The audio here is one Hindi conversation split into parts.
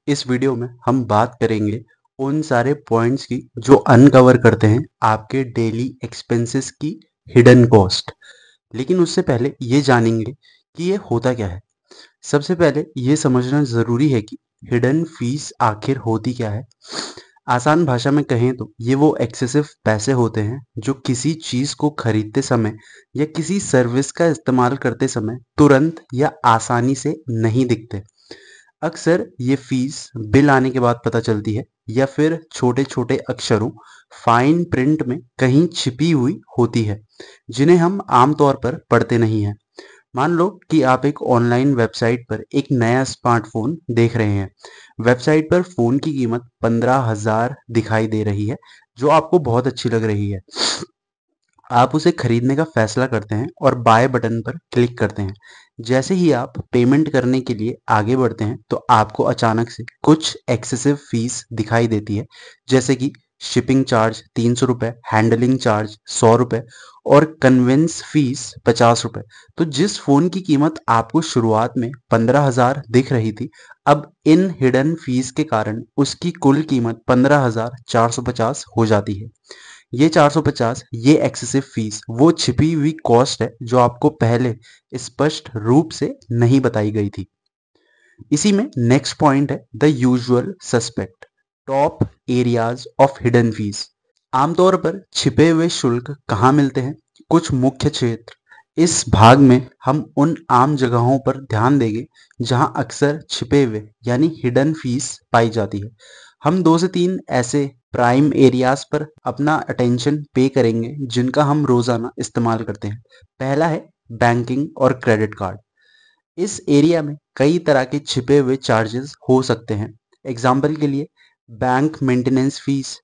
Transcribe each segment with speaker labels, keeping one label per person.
Speaker 1: इस वीडियो में हम बात करेंगे उन सारे पॉइंट्स की जो अनकवर करते हैं आपके डेली एक्सपेंसेस की हिडन कॉस्ट। लेकिन उससे पहले ये जानेंगे कि ये होता क्या है। सबसे पहले ये समझना ज़रूरी है कि हिडन फीस आखिर होती क्या है। आसान भाषा में कहें तो ये वो एक्सेसिव पैसे होते हैं जो किसी चीज़ को खरीदते समय या किसी सर्विस का इस्तेमाल करते समय तुरंत या आसानी से नहीं दिखते। अक्सर ये फीस बिल आने के बाद पता चलती है या फिर छोटे-छोटे अक्षरों फाइन प्रिंट में कहीं छिपी हुई होती है, जिन्हें हम आम तौर पर पढ़ते नहीं हैं। मान लो कि आप एक ऑनलाइन वेबसाइट पर एक नया स्मार्टफोन देख रहे हैं। वेबसाइट पर फ़ोन की कीमत 15,000 दिखाई दे रही है, जो आपको बहुत अच्छी लग रही है। आप उसे खरीदने का फैसला करते हैं और बाय बटन पर क्लिक करते हैं। जैसे ही आप पेमेंट करने के लिए आगे बढ़ते हैं, तो आपको अचानक से कुछ एक्सेसिव फीस दिखाई देती है, जैसे कि शिपिंग चार्ज ₹300, हैंडलिंग चार्ज ₹100 और कन्वेंस फीस ₹50। तो जिस फ़ोन की कीमत आपको शुरुआत में 15,000 दिख रही थी, अब इन हिडन फीस के कारण उसकी कुल कीमत 15,450 हो जाती है। ये 450 ये एक्सेसिव फीस वो छिपी हुई कॉस्ट है जो आपको पहले स्पष्ट रूप से नहीं बताई गई थी। इसी में नेक्स्ट पॉइंट है the usual suspect top areas of hidden fees. आमतौर पर छिपे हुए शुल्क कहाँ मिलते हैं? कुछ मुख्य क्षेत्र। इस भाग में हम उन आम जगहों पर ध्यान देंगे जहां अक्सर छिपे हुए यानी हिडन फीस पाई जाती है। हम 2 से 3 ऐसे प्राइम एरियाज पर अपना अटेंशन पे करेंगे जिनका हम रोजाना इस्तेमाल करते हैं। पहला है बैंकिंग और क्रेडिट कार्ड। इस एरिया में कई तरह के छिपे हुए चार्जेस हो सकते हैं। एग्जाम्पल के लिए बैंक मेंटेनेंस फीस।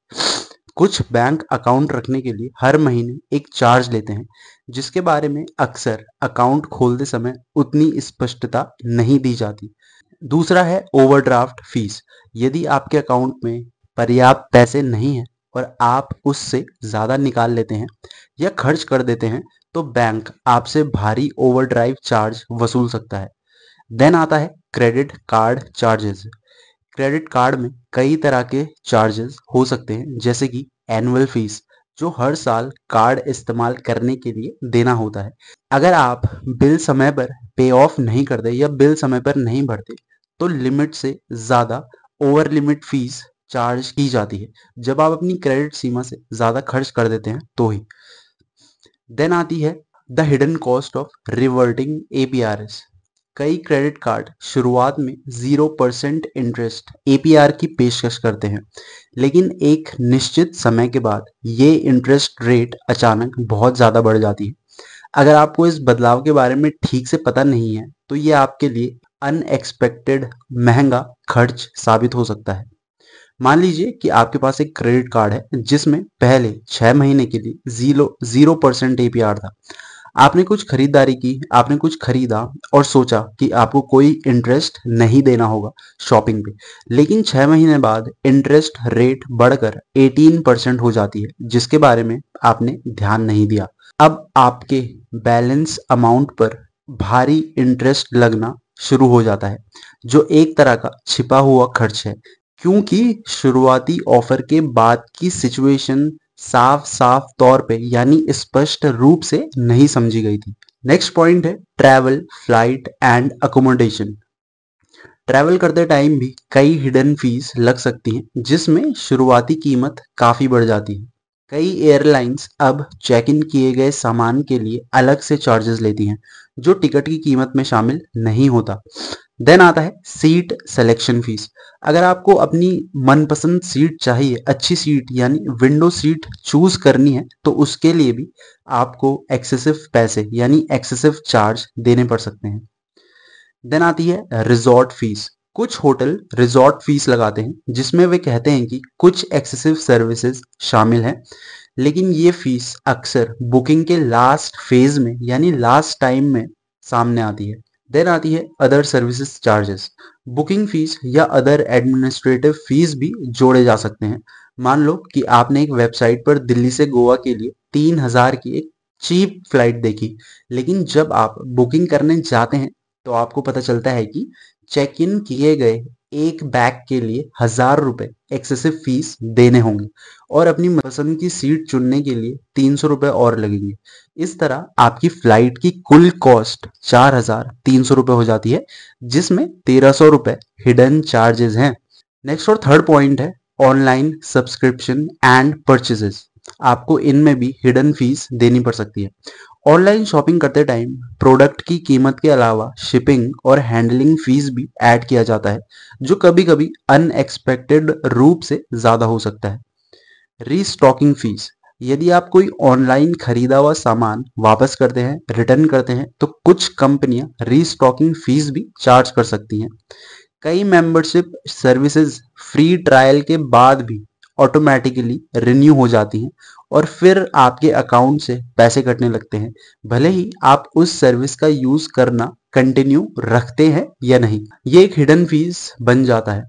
Speaker 1: कुछ बैंक अकाउंट रखने के लिए हर महीने एक चार्ज लेते हैं, जिसके बारे में अक्सर अकाउंट खोलते समय उतनी स्पष्टता नहीं दी जाती। दूसरा है ओवरड्राफ्ट फीस। यदि आपके अकाउंट में पर्याप्त पैसे नहीं हैं और आप उससे ज़्यादा निकाल लेते हैं या खर्च कर देते हैं, तो बैंक आपसे भारी ओवरड्राइव चार्ज वसूल सकता है। देन आता है credit card charges. Credit card में कई तरह के चार्जेस हो सकते हैं, जैसे कि एनुअल फीस जो हर साल कार्ड इस्तेमाल करने के लिए देना होता है। अगर आप बिल समय पर पे ऑफ नहीं करते या बिल समय पर नहीं भरते, तो लिमिट से ज़्यादा ओवर लिमिट फीस चार्ज की जाती है जब आप अपनी क्रेडिट सीमा से ज़्यादा खर्च कर देते हैं तो ही। देन आती है the hidden cost of reverting APRs. कई क्रेडिट कार्ड शुरुआत में 0% इंटरेस्ट एपीआर की पेशकश करते हैं, लेकिन एक निश्चित समय के बाद ये इंटरेस्ट रेट अचानक बहुत ज़्यादा बढ़ जाती है। अगर आपको इस बदलाव के बारे में ठीक से पता नहीं है, तो ये आपके लिए अनएक्सपेक्टेड महंगा खर्च साबित हो सकता है। मान लीजिए कि आपके पास एक क्रेडिट कार्ड है जिसमें पहले 6 महीने के लिए 0% एपीआर था। आपने कुछ खरीदारी की, आपने कुछ खरीदा और सोचा कि आपको कोई इंटरेस्ट नहीं देना होगा शॉपिंग पे। लेकिन 6 महीने बाद इंटरेस्ट रेट बढ़कर 18% हो जाती है, जिसके बारे में आपने ध्यान नहीं दिया। अब आपके बैलेंस अमाउंट पर भारी इंटरेस्ट लगना शुरू हो जाता है, जो एक तरह का छिपा हुआ खर्च है, क्योंकि शुरुआती ऑफर के बाद की सिचुएशन साफ-साफ तौर पे यानी स्पष्ट रूप से नहीं समझी गई थी। नेक्स्ट पॉइंट है travel, flight and accommodation. Travel करते टाइम भी कई हिडन फीस लग सकती हैं, जिसमें शुरुआती कीमत काफ़ी बढ़ जाती है। कई एयरलाइंस अब चेक इन किए गए सामान के लिए अलग से चार्जेस लेती हैं, जो टिकट की कीमत में शामिल नहीं होता। देन आता है सीट सिलेक्शन फीस। अगर आपको अपनी मनपसंद सीट चाहिए, अच्छी सीट यानी विंडो सीट चूज करनी है, तो उसके लिए भी आपको एक्सेसिव पैसे यानी एक्सेसिव चार्ज देने पड़ सकते हैं। देन आती है रिजॉर्ट फीस। कुछ होटल रिजॉर्ट फीस लगाते हैं, जिसमें वे कहते हैं कि कुछ एक्सेसिव सर्विसेज शामिल हैं, लेकिन ये फीस अक्सर बुकिंग के लास्ट फेज में यानी लास्ट टाइम में सामने आती है। देन आती है other services charges. Booking fees या अदर एडमिनिस्ट्रेटिव फीस भी जोड़े जा सकते हैं। मान लो कि आपने एक वेबसाइट पर दिल्ली से गोवा के लिए 3,000 की एक चीप फ्लाइट देखी, लेकिन जब आप बुकिंग करने जाते हैं तो आपको पता चलता है कि चेक इन किए गए एक बैग के लिए 1000 रुपए एक्सेसिव फीस देने होंगे और अपनी पसंद की सीट चुनने के लिए 300 रुपए और लगेंगे। इस तरह आपकी फ्लाइट की कुल कॉस्ट 4300 रुपए हो जाती है, जिसमें 1300 रुपए हिडन चार्जेस हैं। नेक्स्ट और थर्ड पॉइंट है ऑनलाइन सब्सक्रिप्शन एंड परचेजेस। आपको इनमें भी हिडन फीस देनी पड़ सकती है। ऑनलाइन शॉपिंग करते टाइम प्रोडक्ट की कीमत के अलावा शिपिंग और हैंडलिंग फीस भी ऐड किया जाता है, जो कभी कभी अनएक्सपेक्टेड रूप से ज़्यादा हो सकता है। Restocking fees. यदि आप कोई ऑनलाइन खरीदा हुआ सामान वापस करते हैं, रिटर्न करते हैं, तो कुछ कंपनियां रीस्टॉकिंग फीस भी चार्ज कर सकती हैं। कई मेंबरशिप सर्विसेज फ्री ट्रायल के बाद भी ऑटोमेटिकली रिन्यू हो जाती हैं और फिर आपके अकाउंट से पैसे कटने लगते हैं, भले ही आप उस सर्विस का यूज करना कंटिन्यू रखते हैं या नहीं। ये एक हिडन फीस बन जाता है।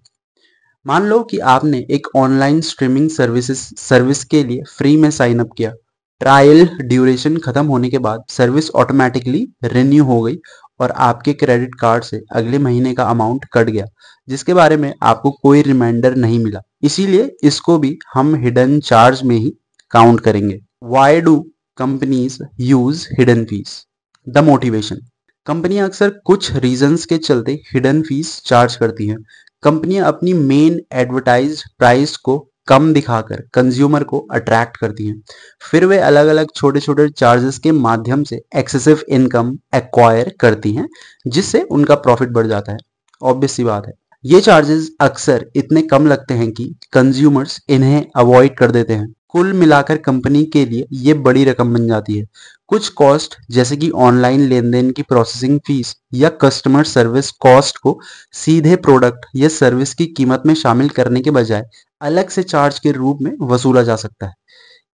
Speaker 1: मान लो कि आपने एक ऑनलाइन स्ट्रीमिंग सर्विस के लिए फ्री में साइन अप किया। ट्रायल ड्यूरेशन खत्म होने के बाद सर्विस ऑटोमेटिकली रिन्यू हो गई और आपके क्रेडिट कार्ड से अगले महीने का अमाउंट कट गया, जिसके बारे में आपको कोई रिमाइंडर नहीं मिला। इसीलिए इसको भी हम हिडन चार्ज में ही काउंट करेंगे। Why do companies use hidden fees? The motivation. कंपनियां अक्सर कुछ रीजंस के चलते हिडन फीस चार्ज करती हैं। कंपनियां अपनी मेन एडवर्टाइज प्राइस को कम दिखाकर कंज्यूमर को अट्रैक्ट करती हैं। फिर वे अलग अलग छोटे छोटे चार्जेस के माध्यम से एक्सेसिव इनकम एक्वायर करती हैं, जिससे उनका प्रॉफिट बढ़ जाता है। ऑब्वियस सी बात है, ये चार्जेस अक्सर इतने कम लगते हैं कि कंज्यूमर्स इन्हें अवॉइड कर देते हैं। कुल मिलाकर कंपनी के लिए ये बड़ी रकम बन जाती है। कुछ कॉस्ट जैसे कि ऑनलाइन लेन देन की प्रोसेसिंग फीस या कस्टमर सर्विस कॉस्ट को सीधे प्रोडक्ट या सर्विस की कीमत में शामिल करने के बजाय अलग से चार्ज के रूप में वसूला जा सकता है।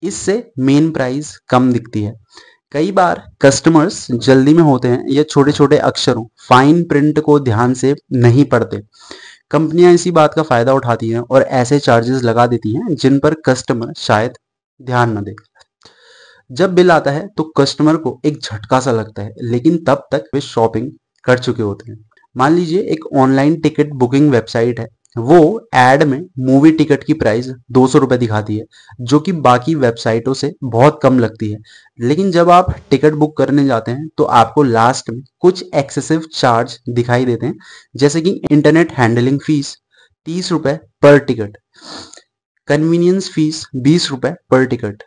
Speaker 1: इससे मेन प्राइस कम दिखती है। कई बार कस्टमर्स जल्दी में होते हैं या छोटे छोटे अक्षरों फाइन प्रिंट को ध्यान से नहीं पढ़ते। कंपनियां इसी बात का फायदा उठाती हैं और ऐसे चार्जेस लगा देती हैं जिन पर कस्टमर शायद ध्यान न दे। जब बिल आता है तो कस्टमर को एक झटका सा लगता है, लेकिन तब तक वे शॉपिंग कर चुके होते हैं। मान लीजिए एक ऑनलाइन टिकट बुकिंग वेबसाइट है। वो एड में मूवी टिकट की प्राइस 200 रुपए दिखाती है, जो कि बाकी वेबसाइटों से बहुत कम लगती है। लेकिन जब आप टिकट बुक करने जाते हैं तो आपको लास्ट में कुछ एक्सेसिव चार्ज दिखाई देते हैं, जैसे कि इंटरनेट हैंडलिंग फीस 30 रुपए पर टिकट, कन्वीनियंस फीस 20 रुपए पर टिकट,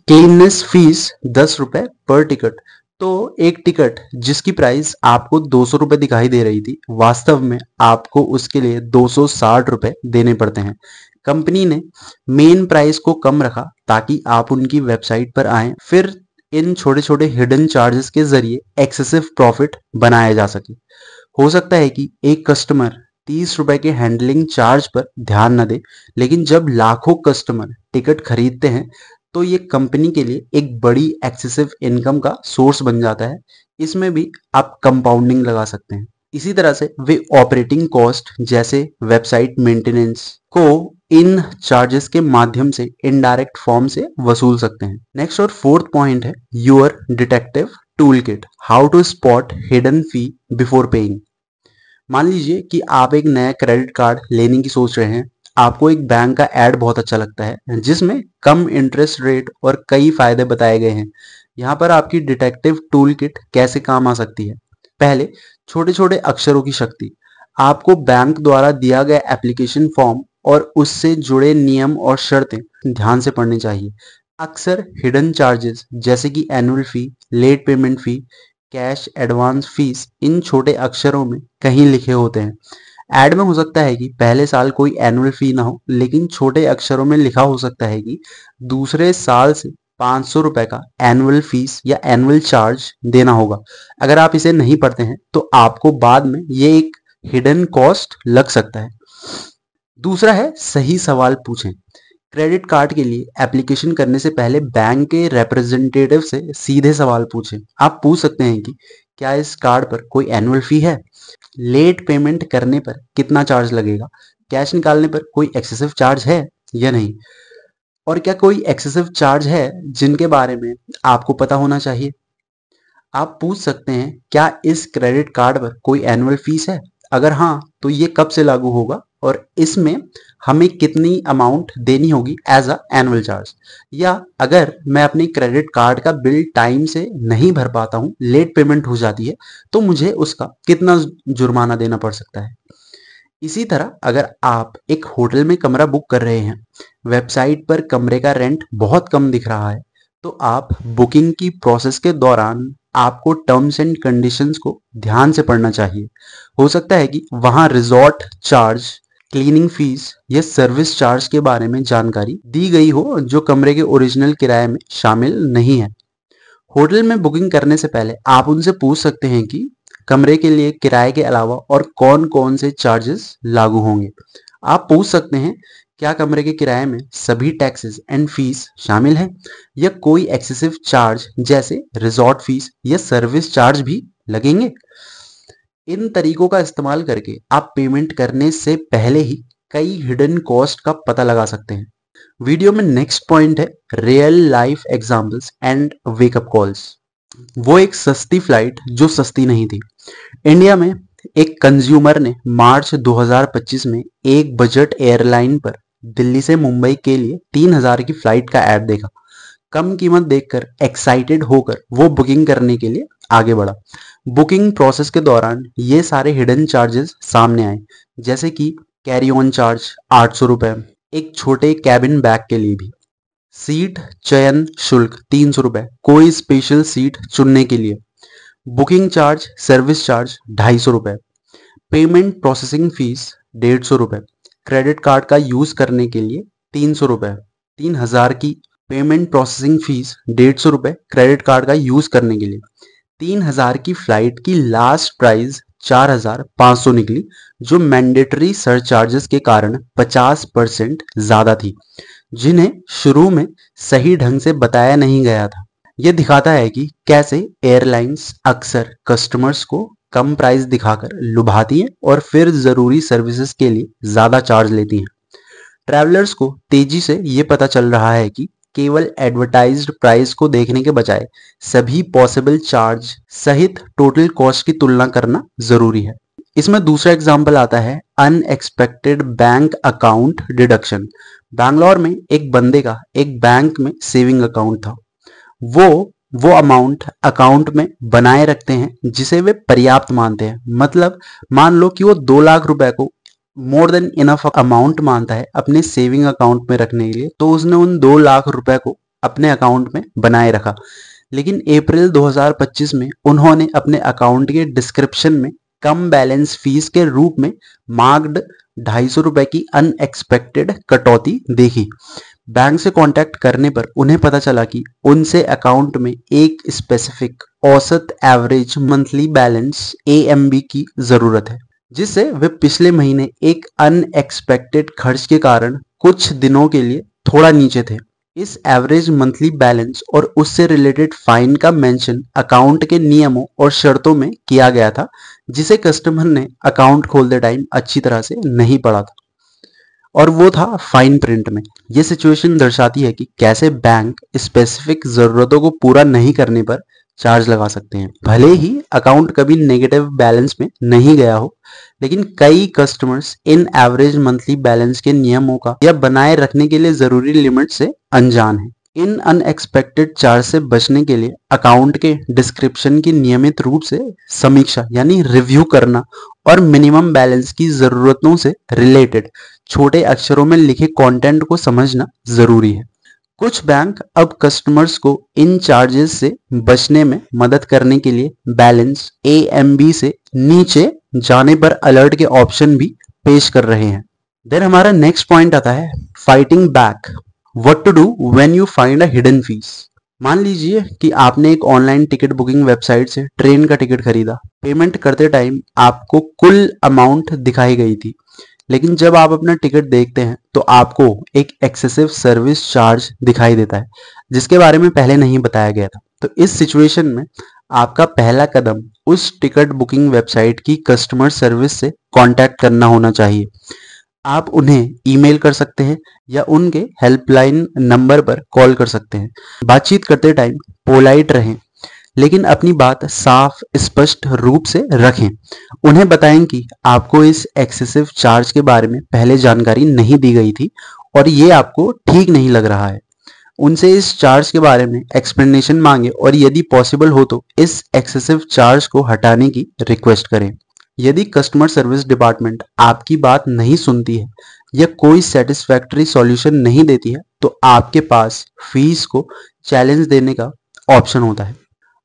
Speaker 1: क्लीननेस फीस 10 रुपए पर टिकट। तो एक टिकट जिसकी प्राइस आपको 200 रुपए दिखाई दे रही थी, वास्तव में आपको उसके लिए 260 रुपए देने पड़ते हैं। कंपनी ने मेन प्राइस को कम रखा ताकि आप उनकी वेबसाइट पर आएं, फिर इन छोटे छोटे हिडन चार्जेस के जरिए एक्सेसिव प्रॉफिट बनाया जा सके। हो सकता है कि एक कस्टमर 30 रुपए के हैंडलिंग चार्ज पर ध्यान न दे, लेकिन जब लाखों कस्टमर टिकट खरीदते हैं तो ये कंपनी के लिए एक बड़ी एक्सेसिव इनकम का सोर्स बन जाता है। इसमें भी आप कंपाउंडिंग लगा सकते हैं। इसी तरह से वे ऑपरेटिंग कॉस्ट जैसे वेबसाइट मेंटेनेंस को इन चार्जेस के माध्यम से इनडायरेक्ट फॉर्म से वसूल सकते हैं। नेक्स्ट और फोर्थ पॉइंट है your detective tool kit, how to spot hidden fee before paying. मान लीजिए कि आप एक नया क्रेडिट कार्ड लेने की सोच रहे हैं। आपको एक बैंक का ऐड बहुत अच्छा लगता है जिसमें कम इंटरेस्ट रेट और कई फायदे बताए गए हैं। यहाँ पर आपकी डिटेक्टिव टूल किट कैसे काम आ सकती है? पहले, छोटे छोटे अक्षरों की शक्ति। आपको बैंक द्वारा दिया गया एप्लीकेशन फॉर्म और उससे जुड़े नियम और शर्तें ध्यान से पढ़ने चाहिए। अक्सर हिडन चार्जेस जैसे कि annual fee, late payment fee, cash advance fees इन छोटे अक्षरों में कहीं लिखे होते हैं। ऐड में हो सकता है कि पहले साल कोई एनुअल फी ना हो, लेकिन छोटे अक्षरों में लिखा हो सकता है कि दूसरे साल से 500 रुपए का एनुअल फीस या एनुअल चार्ज देना होगा। अगर आप इसे नहीं पढ़ते हैं तो आपको बाद में ये एक हिडन कॉस्ट लग सकता है। दूसरा है सही सवाल पूछें। क्रेडिट कार्ड के लिए एप्लीकेशन करने से पहले बैंक के रिप्रेजेंटेटिव से सीधे सवाल पूछें। आप पूछ सकते हैं कि क्या इस कार्ड पर कोई एनुअल फी है? लेट पेमेंट करने पर कितना चार्ज लगेगा? कैश निकालने पर कोई एक्सेसिव चार्ज है या नहीं? और क्या कोई एक्सेसिव चार्ज है जिनके बारे में आपको पता होना चाहिए? आप पूछ सकते हैं क्या इस क्रेडिट कार्ड पर कोई एनुअल फीस है? अगर हाँ तो ये कब से लागू होगा और इसमें हमें कितनी अमाउंट देनी होगी एज अ एनुअल चार्ज, या अगर मैं अपने क्रेडिट कार्ड का बिल टाइम से नहीं भर पाता हूँ, लेट पेमेंट हो जाती है, तो मुझे उसका कितना जुर्माना देना पड़ सकता है। इसी तरह अगर आप एक होटल में कमरा बुक कर रहे हैं, वेबसाइट पर कमरे का रेंट बहुत कम दिख रहा है, तो आप बुकिंग की प्रोसेस के दौरान आपको टर्म्स एंड कंडीशंस को ध्यान से पढ़ना चाहिए। हो सकता है कि वहां रिजॉर्ट चार्ज, क्लीनिंग फीस या सर्विस चार्ज के बारे में जानकारी दी गई हो जो कमरे के ओरिजिनल किराए में शामिल नहीं है। होटल में बुकिंग करने से पहले आप उनसे पूछ सकते हैं कि कमरे के लिए किराए के अलावा और कौन कौन से चार्जेस लागू होंगे। आप पूछ सकते हैं क्या कमरे के किराए में सभी टैक्सेस एंड फीस शामिल है या कोई एक्सेसिव चार्ज जैसे रिजॉर्ट फीस या सर्विस चार्ज भी लगेंगे। इन तरीकों का इस्तेमाल करके आप पेमेंट करने से पहले ही कई हिडन कॉस्ट का पता लगा सकते हैं। वीडियो में नेक्स्ट पॉइंट है real life examples and wake up calls. वो एक सस्ती फ्लाइट जो सस्ती नहीं थी। इंडिया में एक कंज्यूमर ने मार्च 2025 में एक बजट एयरलाइन पर दिल्ली से मुंबई के लिए 3000 की फ्लाइट का ऐड देखा। कम कीमत देखकर एक्साइटेड होकर वो बुकिंग करने के लिए आगे बढ़ा। बुकिंग प्रोसेस के दौरान ये सारे हिडन चार्जेस सामने आए, जैसे कि कैरी ऑन चार्ज 800 रुपए एक छोटे कैबिन बैग के लिए भी, सीट चयन शुल्क 300 रुपए कोई स्पेशल सीट चुनने के लिए, बुकिंग चार्ज सर्विस चार्ज 250 रुपए, पेमेंट प्रोसेसिंग फीस 150 रुपए, क्रेडिट कार्ड का यूज करने के लिए 300 रुपए, 3000 की पेमेंट प्रोसेसिंग फीस 150 रुपए क्रेडिट कार्ड का यूज करने के लिए। 3000 की फ्लाइट की लास्ट प्राइस 4500 निकली, जो मैंडेटरी सरचार्जेस के कारण 50% ज्यादा थी, जिन्हें शुरू में सही ढंग से बताया नहीं गया था। यह दिखाता है कि कैसे एयरलाइंस अक्सर कस्टमर्स को कम प्राइस दिखाकर लुभाती हैं और फिर जरूरी सर्विसेज के लिए ज्यादा चार्ज लेती हैं। ट्रैवलर्स को तेजी से ये पता चल रहा है कि केवल एडवर्टाइज्ड प्राइस को देखने के बजाय सभी पॉसिबल चार्ज सहित टोटल कॉस्ट की तुलना करना जरूरी है। इसमें दूसरा एग्जांपल आता है unexpected bank account deduction. Bangalore में एक बंदे का एक बैंक में सेविंग अकाउंट था। वो अमाउंट अकाउंट में बनाए रखते हैं जिसे वे पर्याप्त मानते हैं। मतलब मान लो कि वो 2 लाख रुपए को मोर देन इनफ अमाउंट मानता है अपने सेविंग अकाउंट में रखने के लिए, तो उसने उन 2 लाख रुपए को अपने अकाउंट में बनाए रखा। लेकिन अप्रैल 2025 में उन्होंने अपने अकाउंट के डिस्क्रिप्शन में कम बैलेंस फीस के रूप में मार्क्ड 250 रुपए की अनएक्सपेक्टेड कटौती देखी। बैंक से कांटेक्ट करने पर उन्हें पता चला कि उनसे अकाउंट में एक स्पेसिफिक औसत एवरेज मंथली बैलेंस AMB की जरूरत है, जिससे वे पिछले महीने एक अनएक्सपेक्टेड खर्च के कारण कुछ दिनों के लिए थोड़ा नीचे थे। इस एवरेज मंथली बैलेंस और उससे रिलेटेड फाइन का मेंशन अकाउंट के नियमों और शर्तों में किया गया था, जिसे कस्टमर ने अकाउंट खोलते टाइम अच्छी तरह से नहीं पढ़ा था, और वो था फाइन प्रिंट में। ये सिचुएशन दर्शाती है कि कैसे बैंक स्पेसिफिक जरूरतों को पूरा नहीं करने पर चार्ज लगा सकते हैं। भले ही अकाउंट कभी नेगेटिव बैलेंस में नहीं गया हो, लेकिन कई कस्टमर्स इन एवरेज मंथली बैलेंस के नियमों का या बनाए रखने के लिए जरूरी लिमिट से अनजान हैं। इन अनएक्सपेक्टेड चार्ज से बचने के लिए अकाउंट के डिस्क्रिप्शन की नियमित रूप से समीक्षा यानी रिव्यू करना और मिनिमम बैलेंस की जरूरतों से रिलेटेड छोटे अक्षरों में लिखे कंटेंट को समझना जरूरी है। कुछ बैंक अब कस्टमर्स को इन चार्जेस से बचने में मदद करने के लिए बैलेंस AMB से नीचे जाने पर अलर्ट के ऑप्शन भी पेश कर रहे हैं। देन हमारा नेक्स्ट पॉइंट आता है fighting back, what to do when you find a hidden fees. मान लीजिए कि आपने एक ऑनलाइन टिकट बुकिंग वेबसाइट से ट्रेन का टिकट खरीदा। पेमेंट करते टाइम आपको कुल अमाउंट दिखाई गई थी, लेकिन जब आप अपना टिकट देखते हैं तो आपको एक एक्सेसिव सर्विस चार्ज दिखाई देता है, जिसके बारे में पहले नहीं बताया गया था। तो इस सिचुएशन में आपका पहला कदम उस टिकट बुकिंग वेबसाइट की कस्टमर सर्विस से कांटेक्ट करना होना चाहिए। आप उन्हें ईमेल कर सकते हैं या उनके हेल्पलाइन नंबर पर कॉल कर सकते हैं। बातचीत करते टाइम पोलाइट रहें, लेकिन अपनी बात साफ स्पष्ट रूप से रखें। उन्हें बताएं कि आपको इस एक्सेसिव चार्ज के बारे में पहले जानकारी नहीं दी गई थी और ये आपको ठीक नहीं लग रहा है। उनसे इस चार्ज के बारे में एक्सप्लेनेशन मांगे और यदि पॉसिबल हो तो इस एक्सेसिव चार्ज को हटाने की रिक्वेस्ट करें। यदि कस्टमर सर्विस डिपार्टमेंट आपकी बात नहीं सुनती है या कोई सेटिस्फैक्टरी सॉल्यूशन नहीं देती है तो आपके पास फीस को चैलेंज देने का ऑप्शन होता है।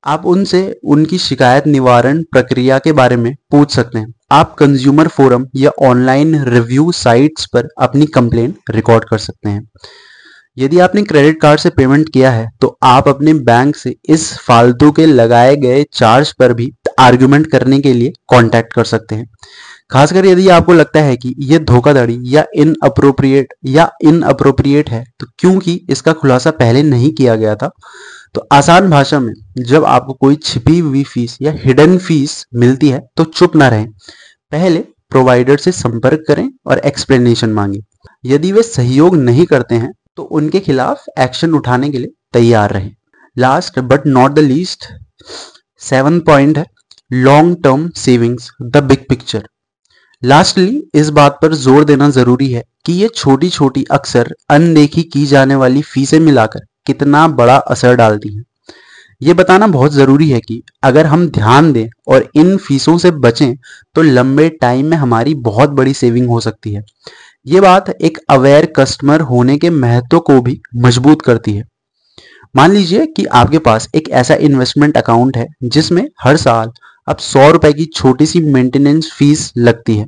Speaker 1: आप उनसे उनकी शिकायत निवारण प्रक्रिया के बारे में पूछ सकते हैं। आप कंज्यूमर फोरम या ऑनलाइन रिव्यू साइट्स पर अपनी कंप्लेंट रिकॉर्ड कर सकते हैं। यदि आपने क्रेडिट कार्ड से पेमेंट किया है तो आप अपने बैंक से इस फालतू के लगाए गए चार्ज पर भी आर्गुमेंट करने के लिए कांटेक्ट कर सकते हैं। खासकर यदि आपको लगता है कि यह धोखाधड़ी या इनअप्रोप्रिएट है तो क्योंकि इसका खुलासा पहले नहीं किया गया था। तो आसान भाषा में, जब आपको कोई छिपी हुई फीस या हिडन फीस मिलती है तो चुप ना रहें। पहले प्रोवाइडर से संपर्क करें और एक्सप्लेनेशन मांगे। यदि वे सहयोग नहीं करते हैं तो उनके खिलाफ एक्शन उठाने के लिए तैयार रहें। Last but not the least 7th point है long term savings, the big picture. Lastly इस बात पर जोर देना जरूरी है कि ये छोटी छोटी अक्सर अनदेखी की जाने वाली फीसें मिलाकर कितना बड़ा असर डालती हैं। ये बताना बहुत जरूरी है कि अगर हम ध्यान दें और इन फीसों से बचें तो लंबे टाइम में हमारी बहुत बड़ी सेविंग हो सकती है। ये बात एक अवेयर कस्टमर होने के महत्व को भी मजबूत करती है। मान लीजिए कि आपके पास एक ऐसा इन्वेस्टमेंट अकाउंट है जिसमें हर साल अब 100 रुपए की छोटी सी मेंटेनेंस फीस लगती है।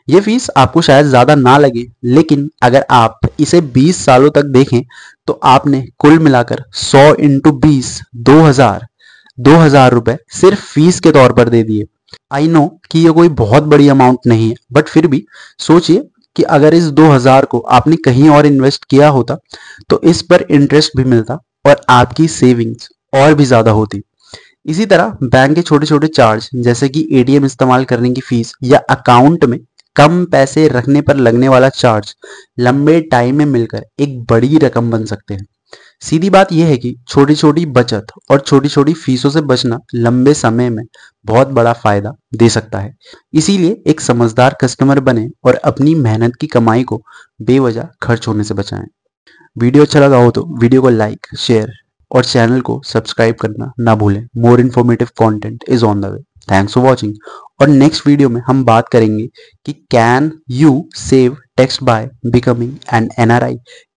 Speaker 1: ये फीस आपको शायद ज्यादा ना लगे, लेकिन अगर आप इसे 20 सालों तक देखें तो आपने कुल मिलाकर 100 इंटू 20 2000 रुपए सिर्फ फीस के तौर पर दे दिए। आई नो कि ये कोई बहुत बड़ी अमाउंट नहीं है, बट फिर भी सोचिए कि अगर इस 2000 को आपने कहीं और इन्वेस्ट किया होता तो इस पर इंटरेस्ट भी मिलता और आपकी सेविंग्स और भी ज्यादा होती। इसी तरह बैंक के छोटे छोटे चार्ज जैसे कि एटीएम इस्तेमाल करने की फीस या अकाउंट में कम पैसे रखने पर लगने वाला चार्ज लंबे टाइम में मिलकर एक बड़ी रकम बन सकते हैं। सीधी बात यह है कि छोटी छोटी बचत और छोटी छोटी फीसों से बचना लंबे समय में बहुत बड़ा फायदा दे सकता है। इसीलिए एक समझदार कस्टमर बने और अपनी मेहनत की कमाई को बेवजह खर्च होने से बचाएं। वीडियो अच्छा लगा हो तो वीडियो को लाइक, शेयर और चैनल को सब्सक्राइब करना ना भूलें। More informative content is on the way. Thanks for watching. और नेक्स्ट वीडियो में हम बात करेंगे कि can you save text by becoming an NRI।